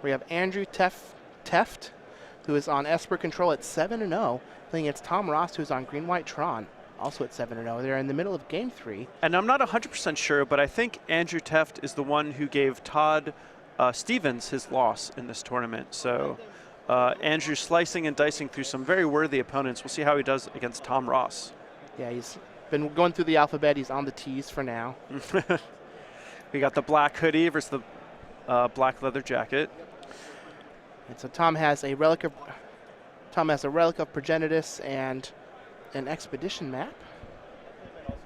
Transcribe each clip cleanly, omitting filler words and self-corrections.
We have Andrew Tefft, who is on Esper Control at 7-0, playing against Tom Ross, who's on Green-White Tron, also at 7-0. They're in the middle of Game 3. And I'm not 100% sure, but I think Andrew Tefft is the one who gave Todd Stevens his loss in this tournament. So Andrew's slicing and dicing through some very worthy opponents. We'll see how he does against Tom Ross. Yeah, he's been going through the alphabet. He's on the T's for now. We got the black hoodie versus the black leather jacket. And so Tom has a relic of Progenitus and an expedition map.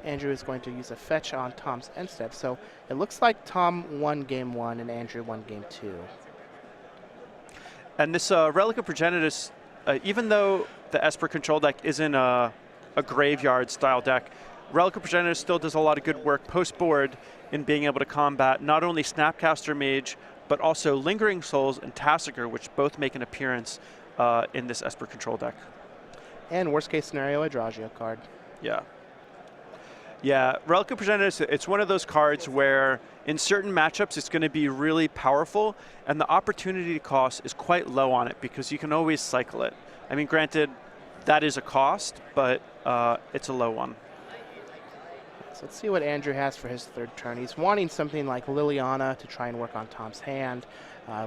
Andrew is going to use a fetch on Tom's end step. So it looks like Tom won Game 1 and Andrew won Game 2. And this Relic of Progenitus, even though the Esper control deck isn't a graveyard style deck, Relic of Progenitus still does a lot of good work post-board in being able to combat not only Snapcaster Mage, but also Lingering Souls and Tassiger, which both make an appearance in this Esper control deck. And worst case scenario, a Dragio card. Yeah. Yeah, Relic of Progenitus, it's one of those cards where in certain matchups it's going to be really powerful, and the opportunity cost is quite low on it because you can always cycle it. I mean, granted, that is a cost, but it's a low one. So let's see what Andrew has for his third turn. He's wanting something like Liliana to try and work on Tom's hand.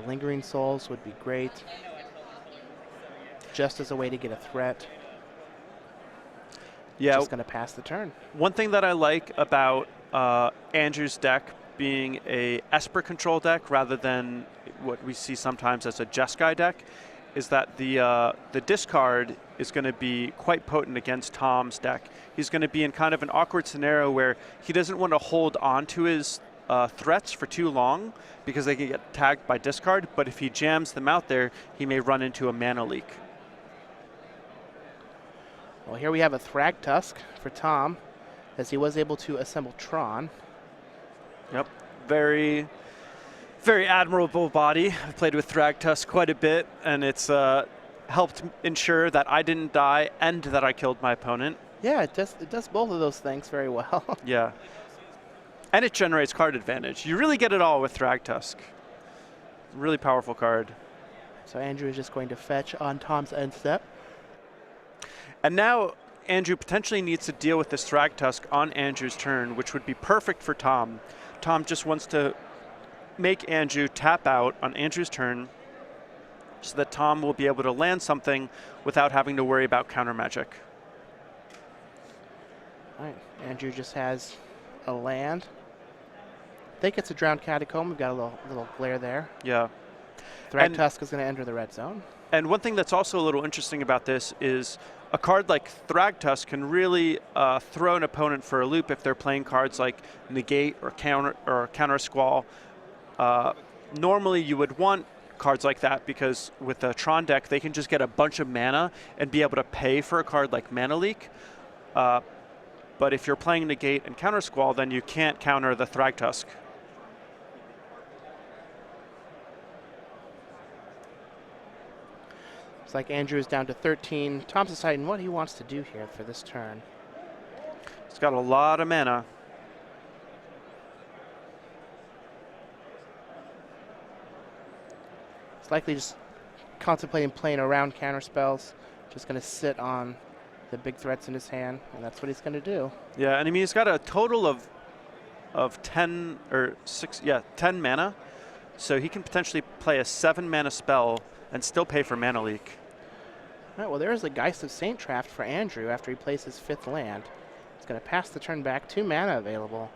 Lingering Souls would be great, just as a way to get a threat. Yeah, just going to pass the turn. One thing that I like about Andrew's deck being a Esper control deck rather than what we see sometimes as a Jeskai deck is that the discard is going to be quite potent against Tom's deck. He's going to be in kind of an awkward scenario where he doesn't want to hold on to his threats for too long because they can get tagged by discard, but if he jams them out there, he may run into a mana leak. Well, here we have a Thragtusk for Tom, as he was able to assemble Tron. Yep, very, very admirable body. I've played with Thragtusk quite a bit, and it's helped ensure that I didn't die and that I killed my opponent. Yeah, it does both of those things very well. Yeah, and it generates card advantage. You really get it all with Thragtusk. Really powerful card. So Andrew is just going to fetch on Tom's end step. And now Andrew potentially needs to deal with this Thragtusk on Andrew's turn, which would be perfect for Tom. Tom just wants to make Andrew tap out on Andrew's turn so that Tom will be able to land something without having to worry about counter magic. All right, Andrew just has a land. I think it's a Drowned Catacomb. We've got a little glare there. Yeah. Thragtusk is going to enter the red zone. And one thing that's also a little interesting about this is a card like Thragtusk can really throw an opponent for a loop if they're playing cards like Negate or Counter Squall. Normally you would want cards like that because with the Tron deck they can just get a bunch of mana and be able to pay for a card like Mana Leak. But if you're playing Negate and Counter Squall, then you can't counter the Thragtusk. It's like Andrew is down to 13. Tom's deciding what he wants to do here for this turn. He's got a lot of mana. He's likely just contemplating playing around counter spells. Just going to sit on the big threats in his hand, and that's what he's going to do. Yeah, and I mean he's got a total of 10 mana, so he can potentially play a 7 mana spell and still pay for Mana Leak. All right, well, there's a Geist of Sainttraft for Andrew after he plays his 5th land. He's going to pass the turn back, 2 mana available.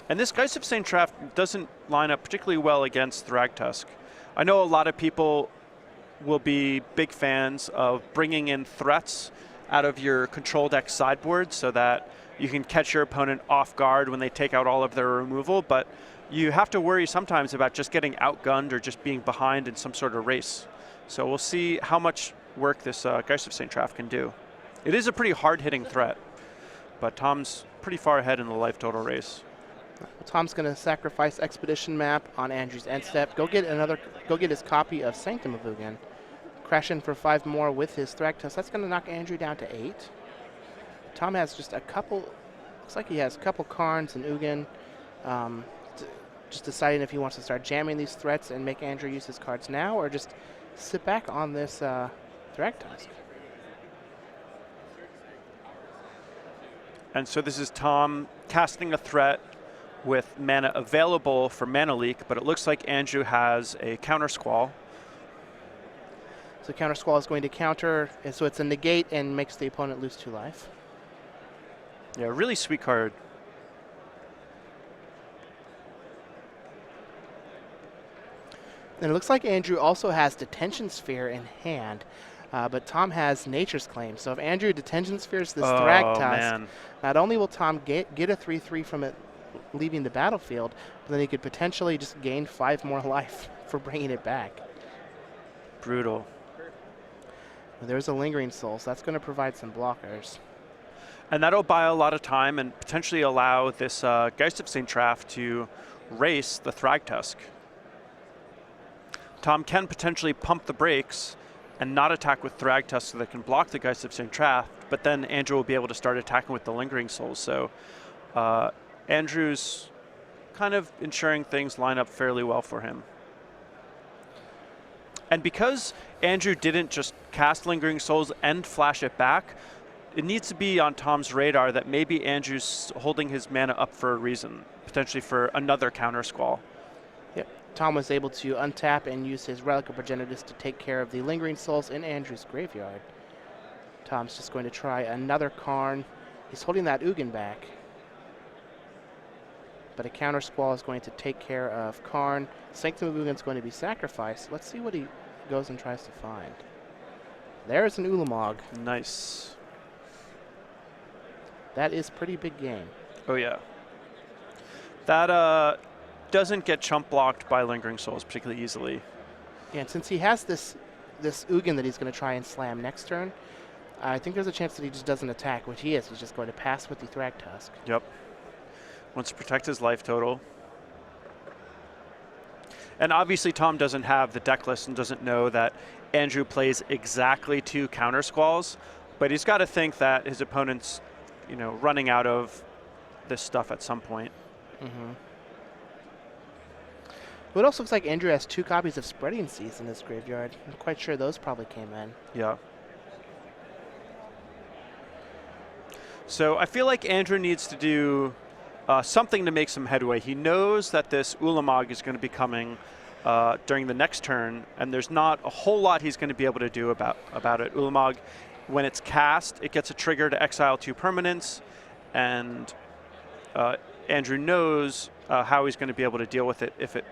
And this Geist of Sainttraft doesn't line up particularly well against Thragtusk. I know a lot of people will be big fans of bringing in threats out of your control deck sideboard so that you can catch your opponent off guard when they take out all of their removal, but you have to worry sometimes about just getting outgunned or just being behind in some sort of race. So we'll see how much work this Geist of Sainttraft can do. It is a pretty hard-hitting threat, but Tom's pretty far ahead in the life total race. Well, Tom's going to sacrifice Expedition Map on Andrew's end step. Go get his copy of Sanctum of Ugin. Crash in for 5 more with his Thragtusk. That's going to knock Andrew down to 8. Tom has just a couple. Looks like he has a couple Karns and Ugin. just deciding if he wants to start jamming these threats and make Andrew use his cards now, or just sit back on this Thragtusk. And so this is Tom casting a threat with mana available for Mana Leak, but it looks like Andrew has a Counter Squall. So Counter Squall is going to counter, and so it's a negate and makes the opponent lose 2 life. Yeah, really sweet card. And it looks like Andrew also has Detention Sphere in hand, but Tom has Nature's Claim. So if Andrew Detention Spheres this Thragtusk, not only will Tom get a 3/3 from it leaving the battlefield, but then he could potentially just gain 5 more life for bringing it back. Brutal. There's a Lingering Soul, so that's going to provide some blockers. And that'll buy a lot of time and potentially allow this Geist of St. Traff to race the Thragtusk. Tom can potentially pump the brakes and not attack with Thragtusk so that can block the Geist of St. Traff, but then Andrew will be able to start attacking with the Lingering Souls. So Andrew's kind of ensuring things line up fairly well for him. And because Andrew didn't just cast Lingering Souls and flash it back, it needs to be on Tom's radar that maybe Andrew's holding his mana up for a reason, potentially for another Counter Squall. Yep. Tom was able to untap and use his Relic of Progenitus to take care of the Lingering Souls in Andrew's graveyard. Tom's just going to try another Karn. He's holding that Ugin back. But a Counter Squall is going to take care of Karn. Sanctum of Ugin is going to be sacrificed. Let's see what he goes and tries to find. There's an Ulamog. Nice. That is pretty big game. Oh yeah. That doesn't get chump blocked by Lingering Souls particularly easily. Yeah, and since he has this Ugin that he's going to try and slam next turn, I think there's a chance that he just doesn't attack, which he is. He's just going to pass with the Thragtusk. Yep. Wants to protect his life total. And obviously Tom doesn't have the deck list and doesn't know that Andrew plays exactly 2 Counter Squalls, but he's got to think that his opponent's, you know, running out of this stuff at some point. Mm-hmm. It also looks like Andrew has 2 copies of Spreading Seas in his graveyard. I'm quite sure those probably came in. Yeah. So I feel like Andrew needs to do something to make some headway. He knows that this Ulamog is going to be coming during the next turn, and there's not a whole lot he's going to be able to do about it. Ulamog, when it's cast, it gets a trigger to exile 2 permanents, and Andrew knows how he's going to be able to deal with it if it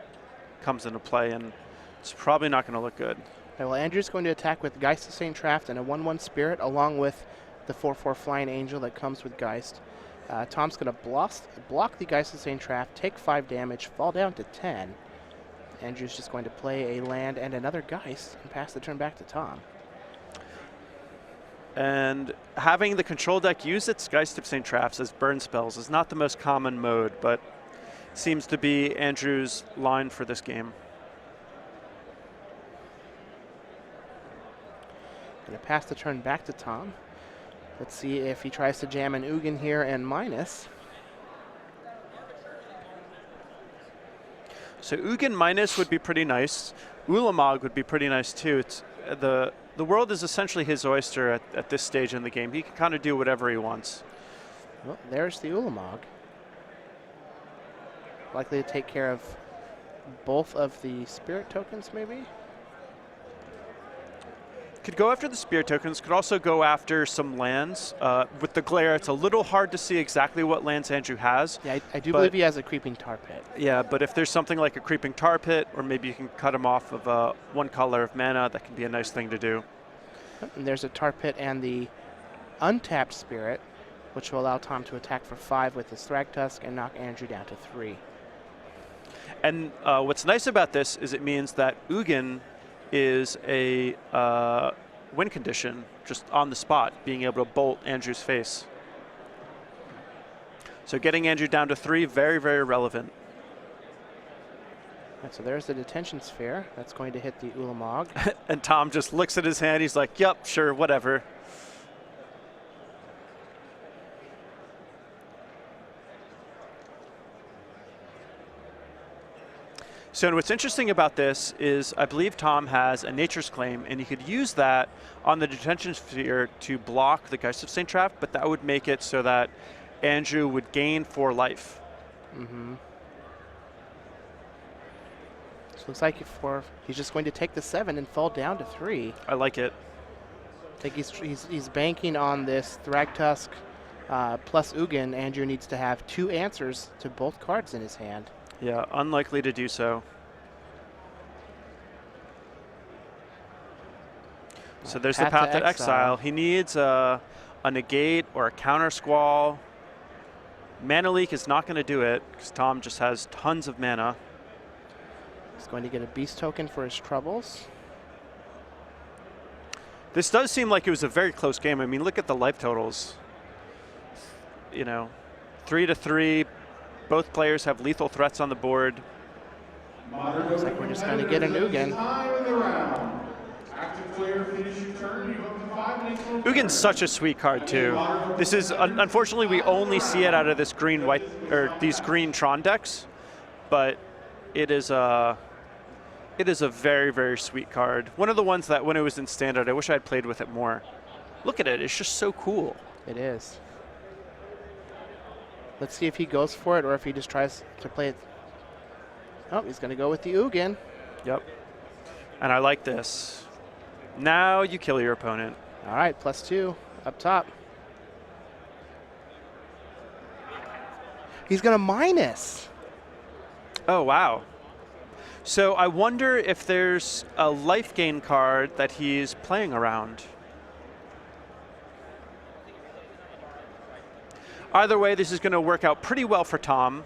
comes into play, and it's probably not going to look good. Okay, well, Andrew's going to attack with Geist of St. Traff and a 1/1 Spirit, along with the 4/4 Flying Angel that comes with Geist. Tom's going to block the Geist of St. Traff, take 5 damage, fall down to 10. Andrew's just going to play a land and another Geist and pass the turn back to Tom. And having the control deck use its Geist of St. Traffs as burn spells is not the most common mode, but seems to be Andrew's line for this game. Going to pass the turn back to Tom. Let's see if he tries to jam an Ugin here and minus. So Ugin minus would be pretty nice. Ulamog would be pretty nice too. It's the world is essentially his oyster at this stage in the game. He can kind of do whatever he wants. Well, there's the Ulamog. Likely to take care of both of the Spirit tokens, maybe? Could go after the Spirit tokens, could also go after some lands. With the glare, it's a little hard to see exactly what lands Andrew has. Yeah, I do believe he has a Creeping Tar Pit. Yeah, but if there's something like a Creeping Tar Pit, or maybe you can cut him off of 1 color of mana, that can be a nice thing to do. And there's a Tar Pit and the untapped Spirit, which will allow Tom to attack for 5 with his Thragtusk and knock Andrew down to 3. And what's nice about this is it means that Ugin is a win condition just on the spot, being able to bolt Andrew's face. So getting Andrew down to 3, very, very relevant. Right, so there's the Detention Sphere. That's going to hit the Ulamog. And Tom just looks at his hand. He's like, yep, sure, whatever. So what's interesting about this is I believe Tom has a Nature's Claim, and he could use that on the Detention Sphere to block the Geist of St. Tefft, but that would make it so that Andrew would gain 4 life. Mm-hmm. So it looks like he's just going to take the 7 and fall down to 3. I like it. I think he's banking on this Thragtusk plus Ugin. Andrew needs to have 2 answers to both cards in his hand. Yeah, unlikely to do so. So there's the path to exile. He needs a negate or a counter squall. Mana leak is not going to do it because Tom just has tons of mana. He's going to get a beast token for his troubles. This does seem like it was a very close game. I mean, look at the life totals. You know, 3-3. Both players have lethal threats on the board. Looks like we're just going to get an Ugin. Ugin's such a sweet card too. This is unfortunately we only see it out of this green white or these green Tron decks, but it is a very, very sweet card. One of the ones that when it was in standard, I wish I had played with it more. Look at it, it's just so cool. It is. Let's see if he goes for it or if he just tries to play it. Oh, he's going to go with the Ugin. Yep. And I like this. Now you kill your opponent. All right, +2 up top. He's going to minus. Oh, wow. So I wonder if there's a life gain card that he's playing around. Either way, this is going to work out pretty well for Tom.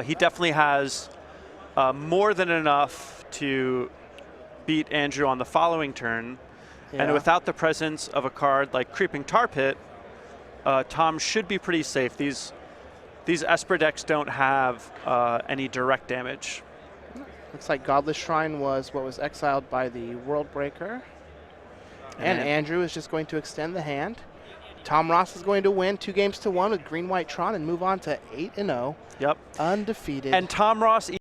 He definitely has more than enough to beat Andrew on the following turn. Yeah. And without the presence of a card like Creeping Tar Pit, Tom should be pretty safe. These Esper decks don't have any direct damage. Looks like Godless Shrine was what was exiled by the World Breaker. And Andrew is just going to extend the hand. Tom Ross is going to win 2-1 with Green-White Tron and move on to 8-0. Yep. Undefeated. And Tom Ross